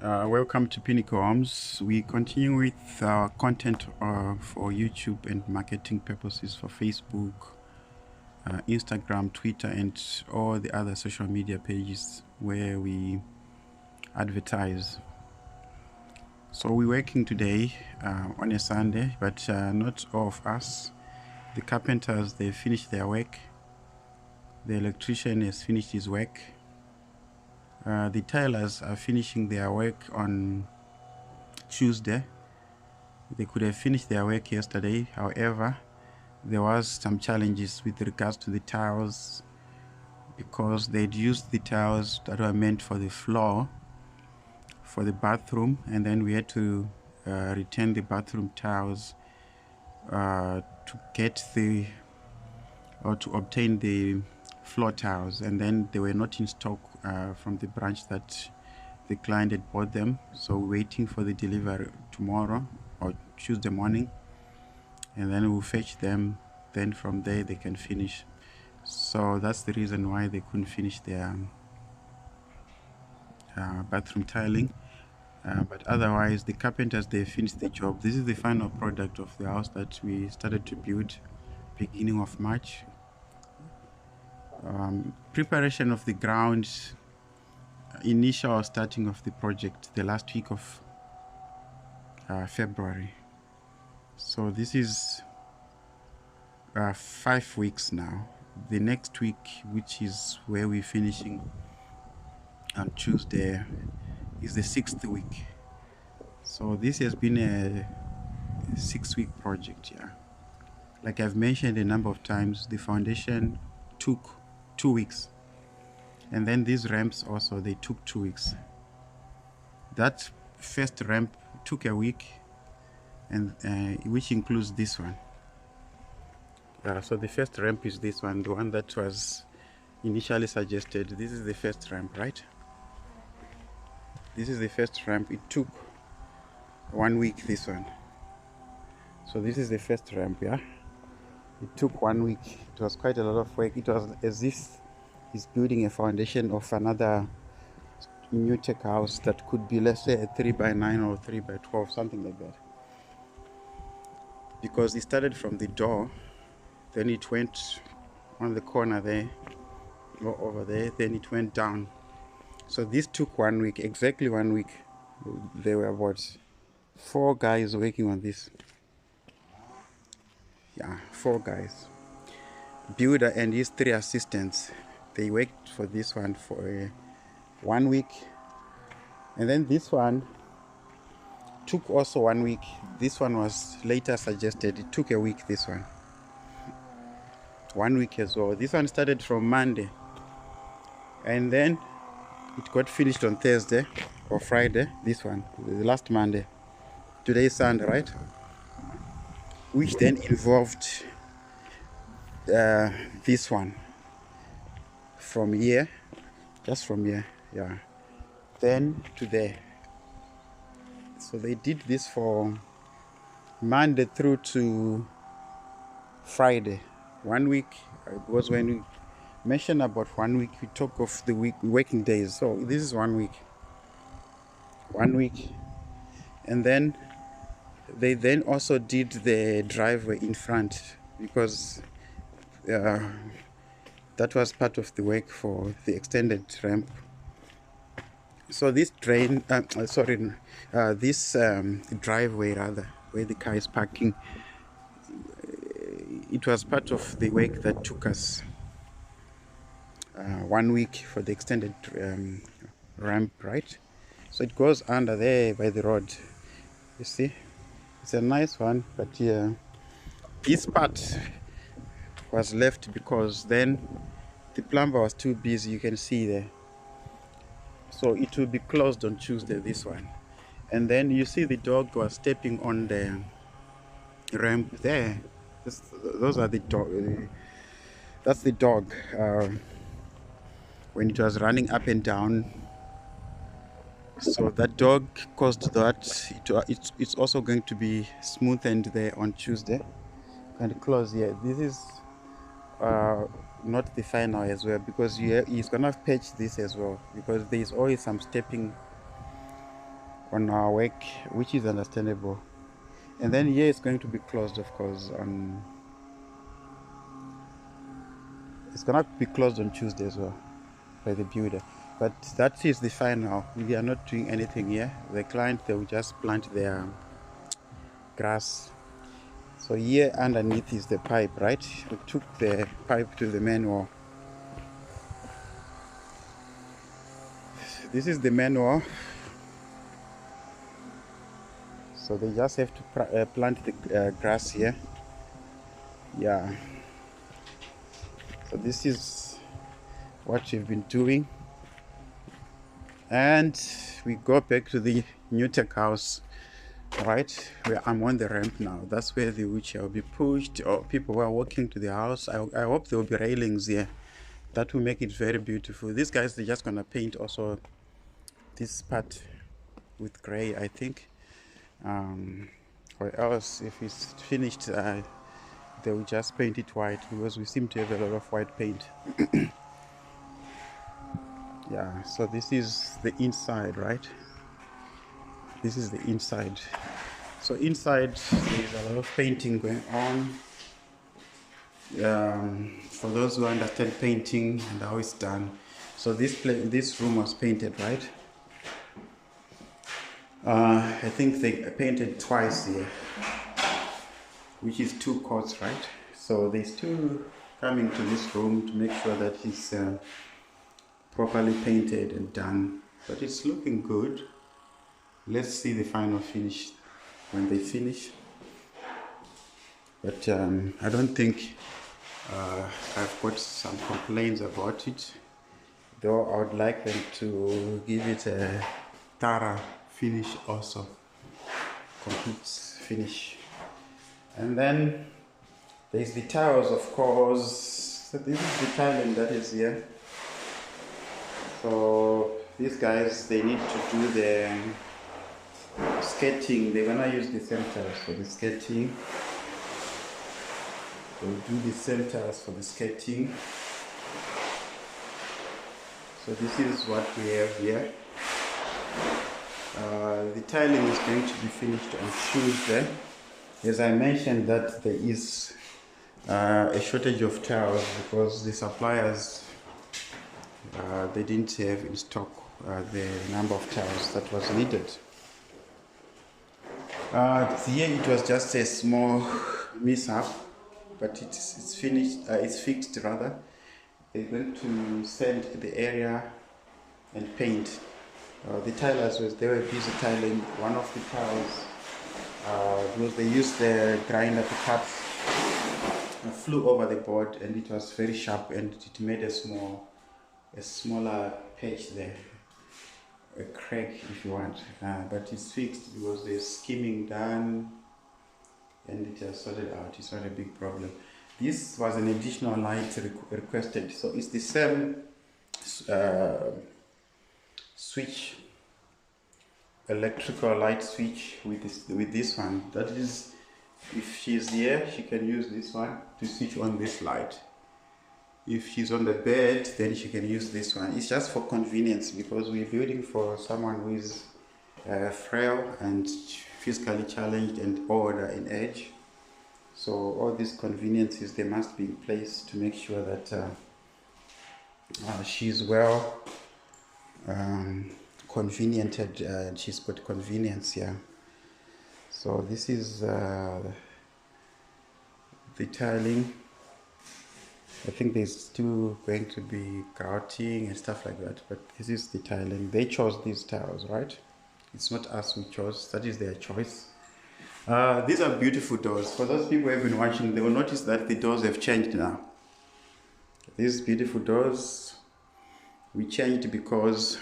Welcome to Pinnacle Homes. We continue with our content for YouTube and marketing purposes for Facebook, Instagram, Twitter, and all the other social media pages where we advertise. So we're working today on a Sunday, but not all of us. The carpenters, they finished their work. The electrician has finished his work. The tilers are finishing their work on Tuesday. They could have finished their work yesterday. However, there was some challenges with regards to the tiles because they'd used the tiles that were meant for the floor for the bathroom, and then we had to return the bathroom tiles to get the or to obtain the floor tiles, and then they were not in stock from the branch that the client had bought them, so waiting for the delivery tomorrow or Tuesday morning, and then we'll fetch them. Then from there they can finish. So that's the reason why they couldn't finish their bathroom tiling, but otherwise the carpenters, they finished the job. This is the final product of the house that we started to build beginning of March. Preparation of the ground, initial starting of the project the last week of February. So this is 5 weeks now. The next week, which is where we're finishing on Tuesday, is the 6th week. So this has been a 6-week project. Like I've mentioned a number of times, the foundation took 2 weeks, and then these ramps also, they took 2 weeks. That first ramp took a week, and which includes this one. So the first ramp is this one, the one that was initially suggested. This is the first ramp, right? This is the first ramp. It took 1 week, this one. So this is the first ramp. It took 1 week. It was quite a lot of work. It was as if he's building a foundation of another Nutec house that could be, let's say, a 3x9 or 3x12, something like that. Because it started from the door, then it went on the corner there, or over there, then it went down. So this took 1 week, exactly 1 week. There were about 4 guys working on this. 4 guys. Builder and his 3 assistants. They worked for this one for 1 week. And then this one took also 1 week. This one was later suggested. It took a week, this one. 1 week as well. This one started from Monday. And then it got finished on Thursday or Friday. This one, the last Monday. Today is Sunday, right? Which then involved this one from here, just from here, then to there. So they did this for Monday through to Friday. 1 week. It was when we mentioned about 1 week, we talk of the week working days. So this is 1 week. 1 week. And then they then also did the driveway in front, because that was part of the work for the extended ramp. So this this driveway rather, where the car is parking, it was part of the work that took us 1 week for the extended ramp, right? So it goes under there by the road. You see, it's a nice one, but this part was left because then the plumber was too busy. You can see there. So it will be closed on Tuesday, this one. And then you see the dog was stepping on the ramp there. Those are the dog. That's the dog. When it was running up and down. So that dog caused that. It's also going to be smoothened there on Tuesday and closed here. This is not the final as well, because he's gonna patch this as well, because there is always some stepping on our work, which is understandable. And then here it's going to be closed, of course, on it's gonna be closed on Tuesday as well by the builder. But that is the final. We are not doing anything here. The client, they will just plant their grass. So here underneath is the pipe, right? We took the pipe to the main wall. This is the main wall. So they just have to plant the grass here. Yeah. So this is what we've been doing. And we go back to the Nutec house, right? Where I'm on the ramp now. That's where the wheelchair will be pushed, or people who are walking to the house. I hope there will be railings here. That will make it very beautiful. These guys, they're just gonna paint also this part with gray, I think. Or else, if it's finished, they will just paint it white, because we seem to have a lot of white paint. Yeah, so this is the inside, right? This is the inside. So inside there's a lot of painting going on. For those who understand painting and how it's done. So this room was painted, right? I think they painted twice here, which is 2 coats, right? So there's 2 coming to this room to make sure that it's properly painted and done. But it's looking good. Let's see the final finish when they finish. But I don't think I've got some complaints about it, though I would like them to give it a thorough finish also, complete finish. And then there's the tiles, of course. So this is the tiling that is here. So these guys, they need to do the skirting. They're gonna use the same tiles for the skirting. They'll do the same tiles for the skirting. So this is what we have here. The tiling is going to be finished on Tuesday. As I mentioned, that there is a shortage of tiles because the suppliers they didn't have in stock the number of tiles that was needed. Here it was just a small mishap, but it's finished. It's fixed rather. They're going to sand the area and paint. The tilers they were busy tiling one of the tiles because they used the grinder to cut. Flew over the board and it was very sharp and it made a smaller patch there, a crack if you want, but it's fixed because there's skimming done and it has sorted out. It's not a big problem. This was an additional light requested, so it's the same switch, electrical light switch with this one. That is, if she's here, she can use this one to switch on this light. If she's on the bed, then she can use this one. It's just for convenience because we're building for someone who is frail and physically challenged and older in age. So all these conveniences, they must be in place to make sure that she's well conveniented and she's got convenience here. So this is the tiling. I think there's still going to be grouting and stuff like that, but this is the tiling. They chose these tiles, right? It's not us who chose, that is their choice. These are beautiful doors. For those people who have been watching, they will notice that the doors have changed now. These beautiful doors, we changed because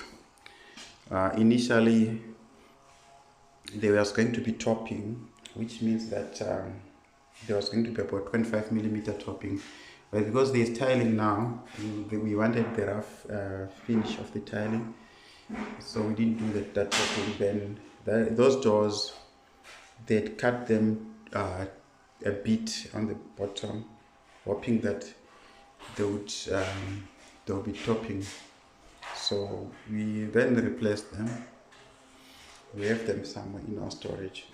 initially there was going to be topping, which means that there was going to be about 25mm topping. But because there's tiling now, we wanted the rough finish of the tiling, so we didn't do that topping. Then those doors, they'd cut them a bit on the bottom, hoping that they'll be topping. So we then replaced them. We have them somewhere in our storage.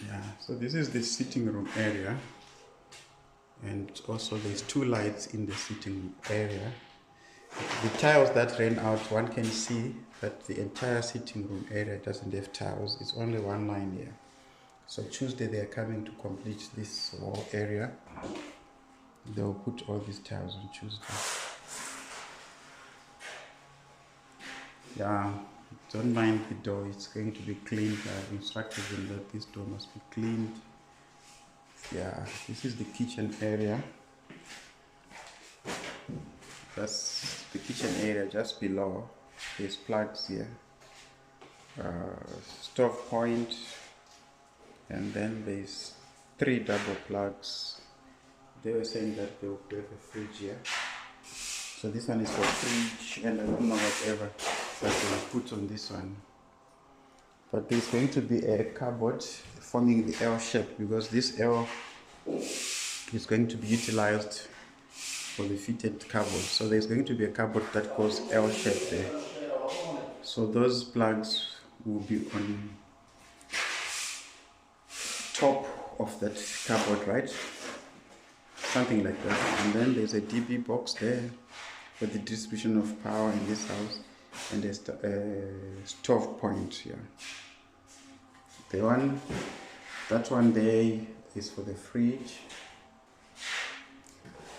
Yeah, so this is the sitting room area, and also there's 2 lights in the sitting room area. The tiles that ran out, one can see that the entire sitting room area doesn't have tiles. It's only one line here. So Tuesday they are coming to complete this whole area. They will put all these tiles on Tuesday. Yeah, don't mind the door, it's going to be cleaned. I've instructed them that this door must be cleaned. Yeah, this is the kitchen area. That's the kitchen area just below. There's plugs here. Stove point, and then there's 3 double plugs. They were saying that they will have a fridge here. So this one is for fridge, and I don't know whatever that they will put on this one. But there's going to be a cupboard forming the L shape, because this L is going to be utilized for the fitted cupboard. So there's going to be a cupboard that goes L shape there. So those plugs will be on top of that cupboard, right? Something like that. And then there's a DB box there for the distribution of power in this house, and there's a stove point here. That one there is for the fridge.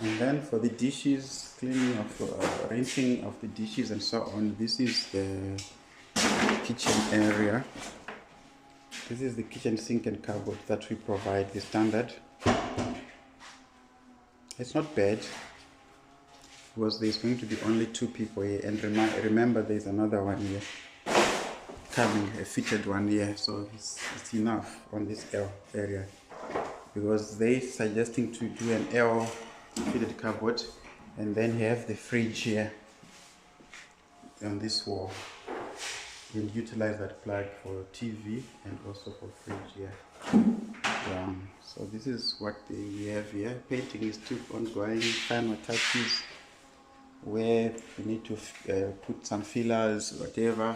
And then for the dishes, cleaning of rinsing of the dishes and so on, this is the kitchen area. This is the kitchen sink and cupboard that we provide, the standard. It's not bad, because there's going to be only 2 people here, and remember there's another one here coming, a fitted one here, so it's enough on this L area, because they're suggesting to do an L fitted cupboard, and then you have the fridge here on this wall. We'll utilize that plug for TV and also for fridge here. So this is what we have here. Painting is still ongoing, final touches where we need to put some fillers, whatever.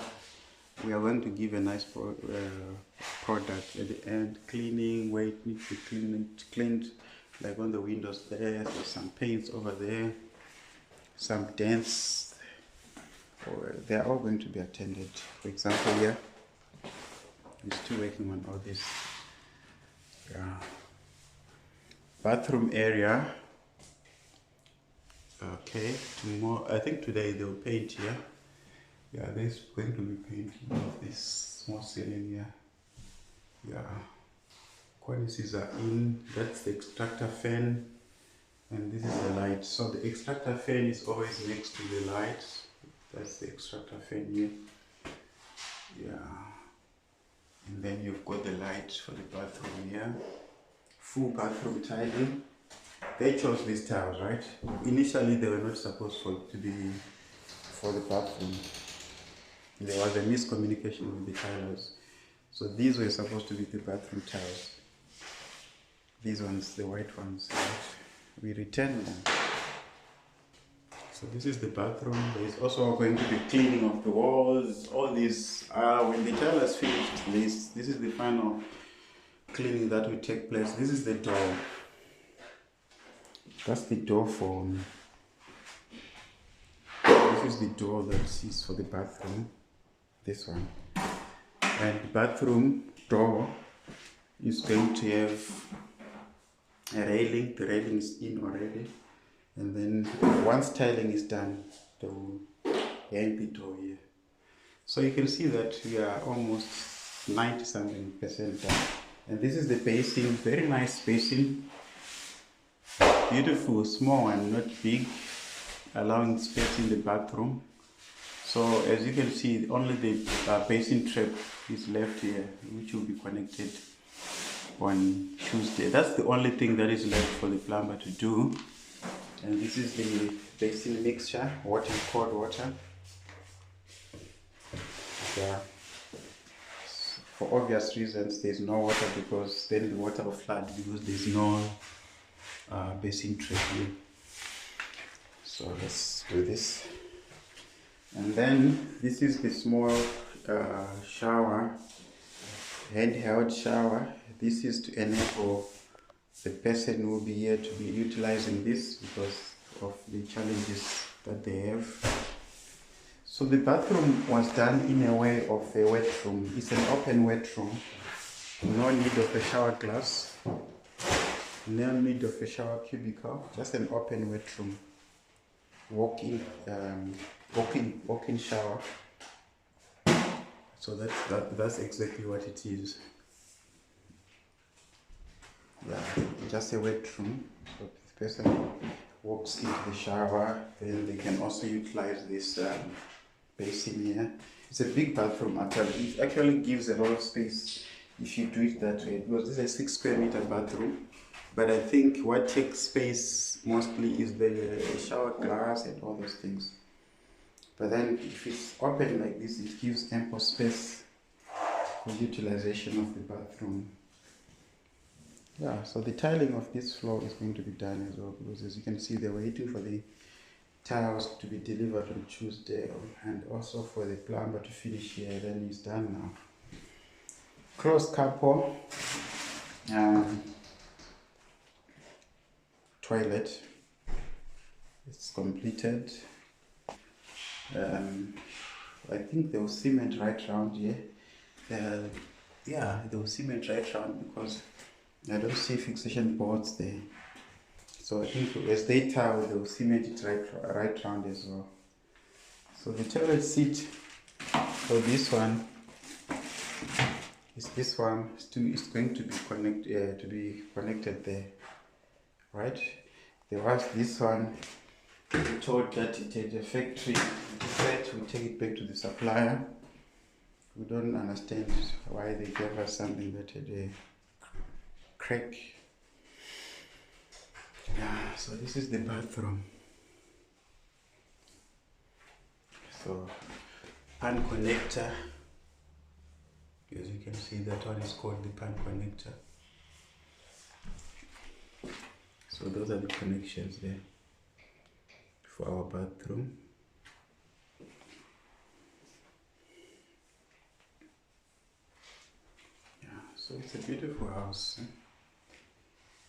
We are going to give a nice product at the end. Cleaning, where it needs to be cleaned, like on the windows there's some paints over there, some dents. They are all going to be attended. For example, here we're still working on all this. Bathroom area. Okay, tomorrow, I think today they'll paint here. Yeah, there's going to be painting of this small ceiling here. Yeah, cornices are in. That's the extractor fan, and this is the light. So the extractor fan is always next to the light. That's the extractor fan here. Yeah, and then you've got the light for the bathroom here. Full bathroom tiling. They chose these tiles, right? Initially they were not supposed to be for the bathroom. There was a miscommunication with the tilers. So these were supposed to be the bathroom tiles. These ones, the white ones, right? We returned them. So this is the bathroom. There is also going to be cleaning of the walls. All these, when the tile is finished, this is the final cleaning that will take place. This is the door. That's the door for. This is the door that is for the bathroom. This one. And the bathroom door is going to have a railing. The railing is in already. And then once tiling is done, they will hang the door here. So you can see that we are almost 90-something% done. And this is the basin, very nice basin. Beautiful, small and not big, allowing space in the bathroom. So as you can see, only the basin trap is left here, which will be connected on Tuesday. That's the only thing that is left for the plumber to do. And this is the basin mixture, water and cold water. Yeah. For obvious reasons, there's no water, because then the water will flood, because there's no basin tray here. So let's do this. And then this is the small shower, handheld shower. This is to enable the person who will be here to be utilizing this because of the challenges that they have. So the bathroom was done in a way of a wet room. It's an open wet room. No need of a shower glass. No need of a shower cubicle. Just an open wet room. Walk-in shower. So that's exactly what it is. Yeah, just a wet room. So the person walks into the shower, then they can also utilize this basin here. It's a big bathroom actually. It actually gives a lot of space if you do it that way. Because this is a 6 square meter bathroom. But I think what takes space mostly is the shower glass and all those things. But then if it's open like this, it gives ample space for utilization of the bathroom. Yeah, so the tiling of this floor is going to be done as well, because as you can see, they're waiting for the tiles to be delivered on Tuesday, and also for the plumber to finish here. Then it's done now. Closed couple, toilet, it's completed. I think there was cement right around here. Yeah, there was cement right around because I don't see fixation boards there. So I think as they tile, they will cement it right around as well. So the toilet seat for this one is this one. It's going to be connected there, right? There was this one. We told that it had a factory defect. We take it back to the supplier. We don't understand why they gave us something that had a crack. Yeah, so this is the bathroom. So pan connector, as you can see, that one is called the pan connector. So those are the connections there for our bathroom. Yeah, so it's a beautiful house.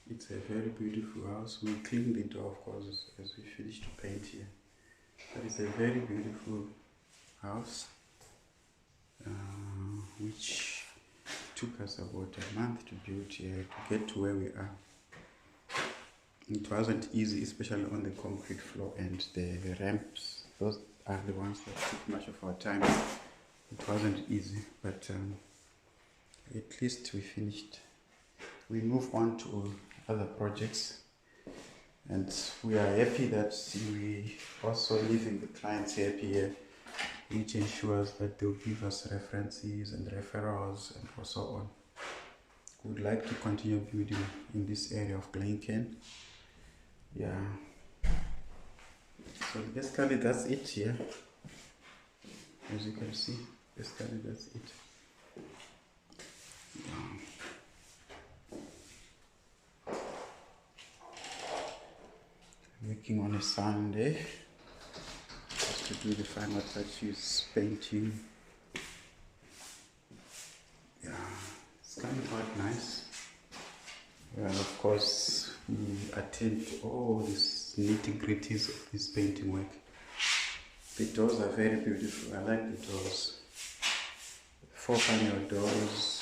It's a very beautiful house. We cleaned it, of course, as we finished to paint here. But it's a very beautiful house, which took us about a month to build here to get to where we are. It wasn't easy, especially on the concrete floor and the ramps. Those are the ones that took much of our time. It wasn't easy, but at least we finished. We move on to other projects, and we are happy that we also leaving the clients happy here, which ensures that they'll give us references and referrals and so on. We would like to continue building in this area of Glencairn. Yeah, so basically that's it here. As you can see, basically that's it. Working on a Sunday just to do the final touches, painting. Yeah, it's coming out nice. Well, of course, we attend to all these nitty-gritties of this painting work. The doors are very beautiful. I like the doors. 4-panel doors.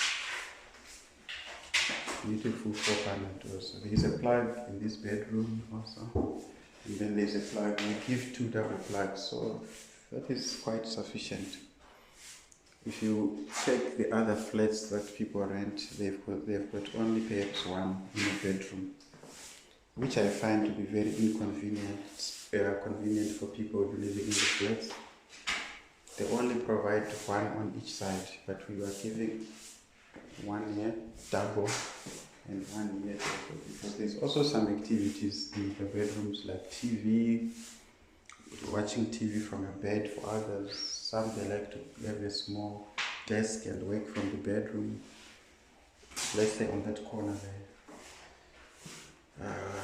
Beautiful 4-panel doors. So there is a plug in this bedroom also. And then there's a plug. We give 2 double plugs, so that is quite sufficient. If you check the other flats that people rent, they've got only perhaps one in a bedroom, which I find to be very convenient for people living in the flats. They only provide one on each side, but we are giving one here double and one here double, because there's also some activities in the bedrooms like TV, watching TV from a bed for others. Some they like to have a small desk and work from the bedroom, let's say on that corner there.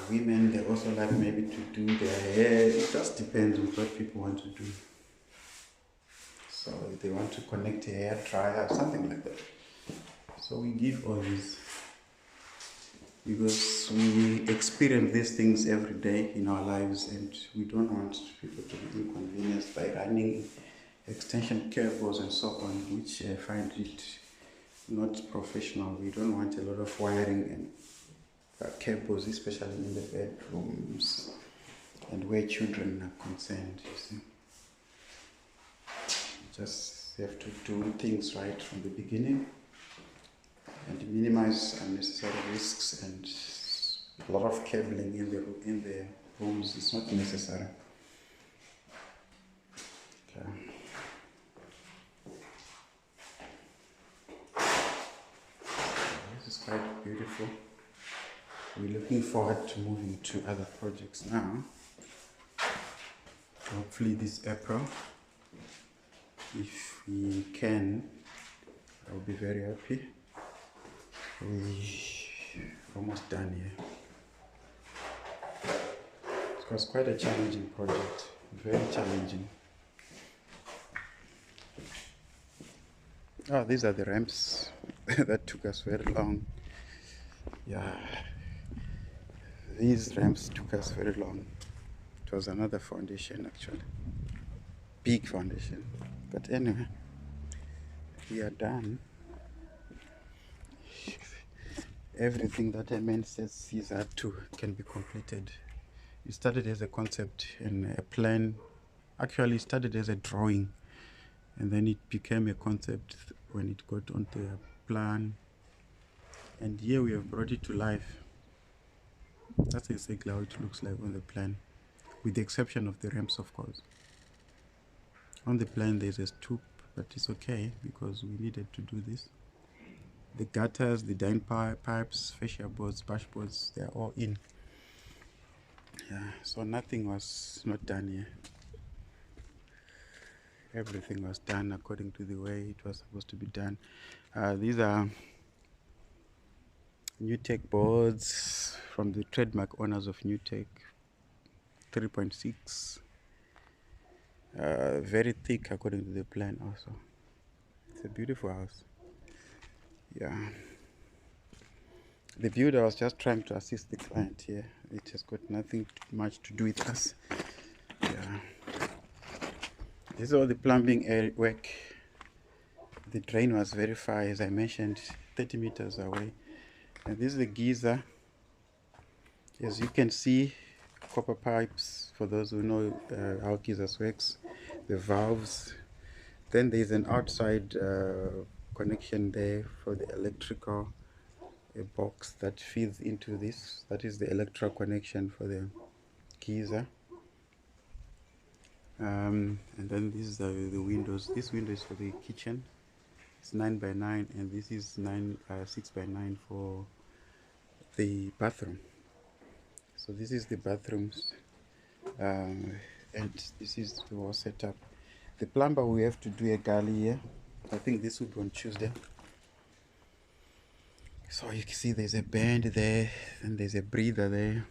Women, they also like maybe to do their hair. It just depends on what people want to do. So if they want to connect a hair dryer, something like that. So we give all these because we experience these things every day in our lives, and we don't want people to be inconvenienced by running extension cables and so on, which I find it not professional. We don't want a lot of wiring and cables, especially in the bedrooms and where children are concerned. You see, you just have to do things right from the beginning and minimize unnecessary risks, and a lot of cabling in the rooms is not necessary. Okay. This is quite beautiful. We're looking forward to moving to other projects now. Hopefully this April, if we can, I'll be very happy. We're almost done here. It was quite a challenging project, very challenging. Oh, these are the ramps that took us very long. Yeah, these ramps took us very long. It was another foundation actually, big foundation. But anyway, we are done. Everything that I meant says Caesar 2 can be completed. It started as a concept and a plan. Actually, it started as a drawing, and then it became a concept when it got onto a plan. And here we have brought it to life. That's exactly how it looks like on the plan, with the exception of the ramps, of course. On the plan, there's a stoop, but it's okay because we needed to do this. The gutters, the dyne pipes, fascia boards, dashboards, they're all in. Yeah, so nothing was not done here. Everything was done according to the way it was supposed to be done. These are Nutec boards from the trademark owners of Nutec, 3.6. Very thick according to the plan also. It's a beautiful house. Yeah. The builder was just trying to assist the client here. It has got nothing much to do with us. Yeah. This is all the plumbing work. The drain was very far, as I mentioned, 30 meters away. And this is the geyser. As you can see, copper pipes, for those who know how geysers works, the valves. Then there's an outside connection there for the electrical, a box that feeds into this. That is the electrical connection for the geyser. And then these are the windows. This window is for the kitchen. It's 9x9, and this is 6x9 for the bathroom. So this is the bathrooms, and this is the whole setup. The plumber, we have to do a galley here. I think this will be on Tuesday. So you can see there's a bend there, and there's a breather there.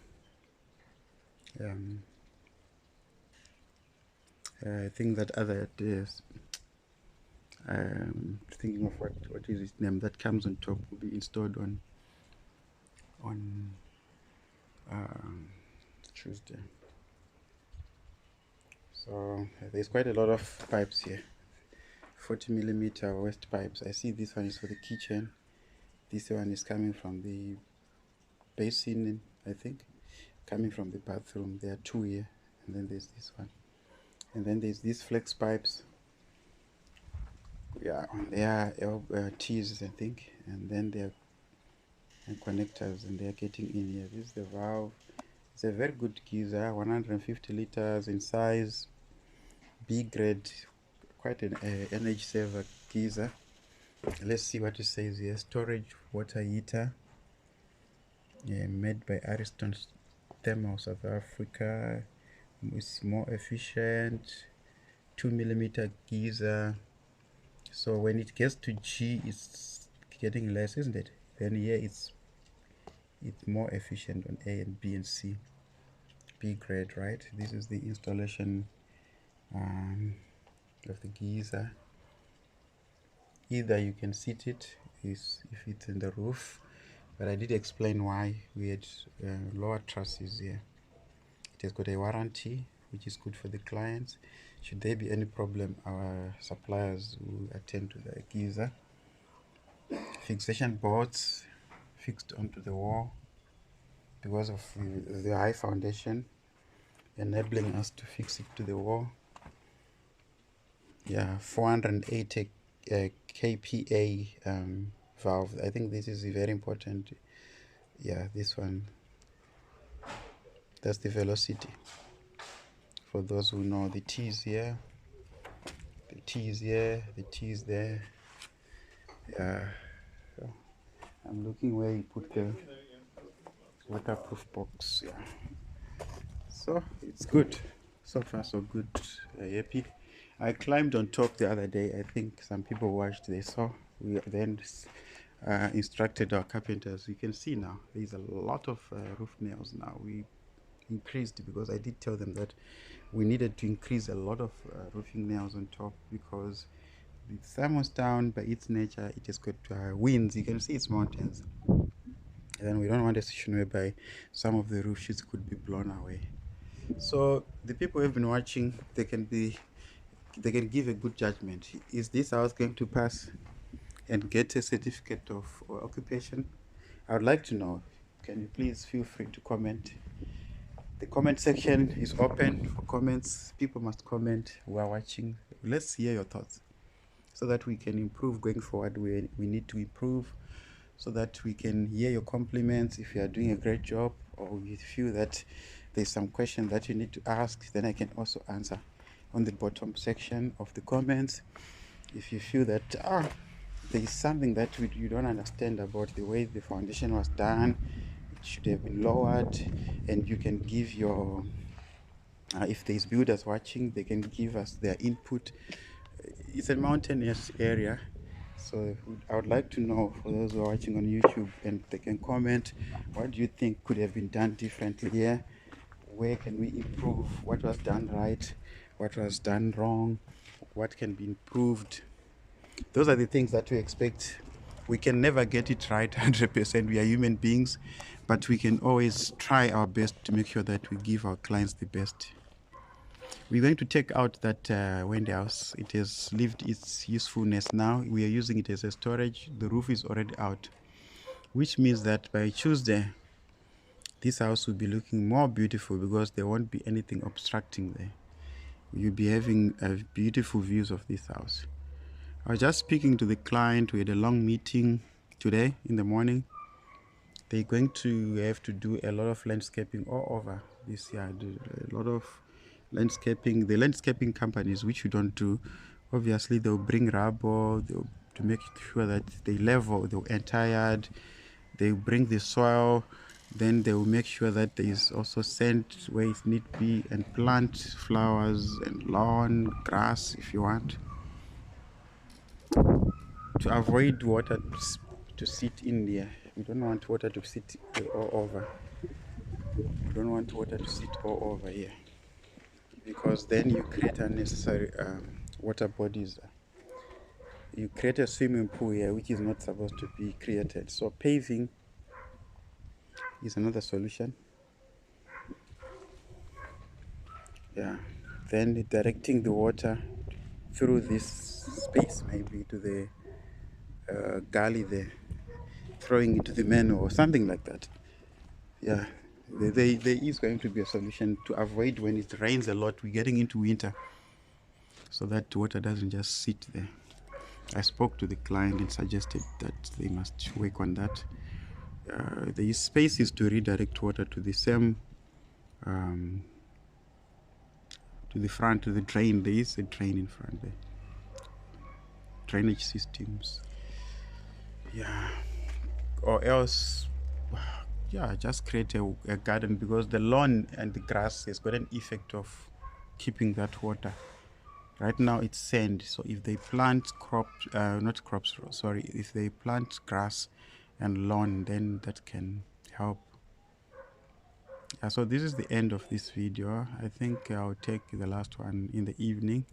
I think that other is thinking of what is its name that comes on top will be installed on Tuesday. So there's quite a lot of pipes here, 40mm west pipes. I see this one is for the kitchen. This one is coming from the basin, I think, coming from the bathroom. There are two here, and then there's this one, and then there's these flex pipes. Yeah, they are T's, I think, and then they are connectors, and they are getting in here. This is the valve. It's a very good geyser, 150 liters in size, B grade, quite an energy saver geyser. Let's see what it says here. Storage water heater, made by Ariston Thermal, South Africa. It's more efficient, 2mm geyser. So when it gets to G, it's getting less, isn't it? Then here it's more efficient on A and B and C. B grade, right? This is the installation of the geyser. Either you can sit it if it's in the roof, but I did explain why we had lower trusses here. It has got a warranty, which is good for the clients. Should there be any problem, our suppliers will attend to the geyser. Fixation boards fixed onto the wall because of the high foundation, enabling us to fix it to the wall. Yeah, 480 kPa valve. I think this is very important. Yeah, this one, that's the velocity. For those who know, the T is here, the T is here, the T is there. Yeah, so I'm looking where you put the waterproof box. Yeah, so it's good. So far so good. Happy. I climbed on top the other day. I think some people watched, they saw. We then instructed our carpenters. You can see now there's a lot of roof nails now. We increased because I did tell them that we needed to increase a lot of roofing nails on top because the thermos down by its nature, it has got winds. You can see it's mountains. And then we don't want a situation whereby some of the roof sheets could be blown away. So the people who have been watching, they can give a good judgment. Is this house going to pass and get a certificate of occupation? I would like to know. Can you please feel free to comment? The comment section is open for comments. People must comment who are watching. Let's hear your thoughts so that we can improve going forward. We need to improve so that we can hear your compliments. If you are doing a great job or you feel that there's some question that you need to ask, then I can also answer on the bottom section of the comments. If you feel that there is something that you don't understand about the way the foundation was done, it should have been lowered, and you can give your if there's builders watching, they can give us their input. It's a mountainous area, so I would like to know, for those who are watching on YouTube, and they can comment, what do you think could have been done differently here? Where can we improve? What was done right? What was done wrong? What can be improved? Those are the things that we expect. We can never get it right 100%. We are human beings, but we can always try our best to make sure that we give our clients the best. We're going to take out that wind house. It has lived its usefulness now. We are using it as a storage. The roof is already out, which means that by Tuesday, this house will be looking more beautiful because there won't be anything obstructing there. You'll be having beautiful views of this house. I was just speaking to the client. We had a long meeting today in the morning. They're going to have to do a lot of landscaping all over this yard. A lot of landscaping. The landscaping companies, which we don't do, obviously they'll bring rubber to make sure that they level the entire yard. They bring the soil. Then they will make sure that there is also sand where it need be, and plant flowers and lawn, grass if you want, to avoid water to sit in there. We don't want water to sit all over. We don't want water to sit all over here because then you create unnecessary water bodies. You create a swimming pool here which is not supposed to be created. So paving is another solution. Yeah. Then directing the water through this space, maybe to the gully there, throwing it to the manhole or something like that. Yeah, there is going to be a solution to avoid when it rains a lot. We're getting into winter, so that water doesn't just sit there. I spoke to the client and suggested that they must work on that. The space is to redirect water to the same, to the front, to the drain. There is a drain in front there. Drainage systems. Yeah, or else, yeah, just create a garden, because the lawn and the grass has got an effect of keeping that water. Right now it's sand, so if they plant crops, not crops, sorry, if they plant grass and lawn, then that can help. So this is the end of this video. I think I'll take the last one in the evening.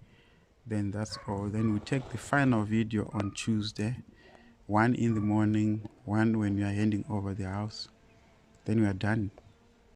Then that's all. Then we take the final video on Tuesday, one in the morning, one when we are handing over the house. Then we are done.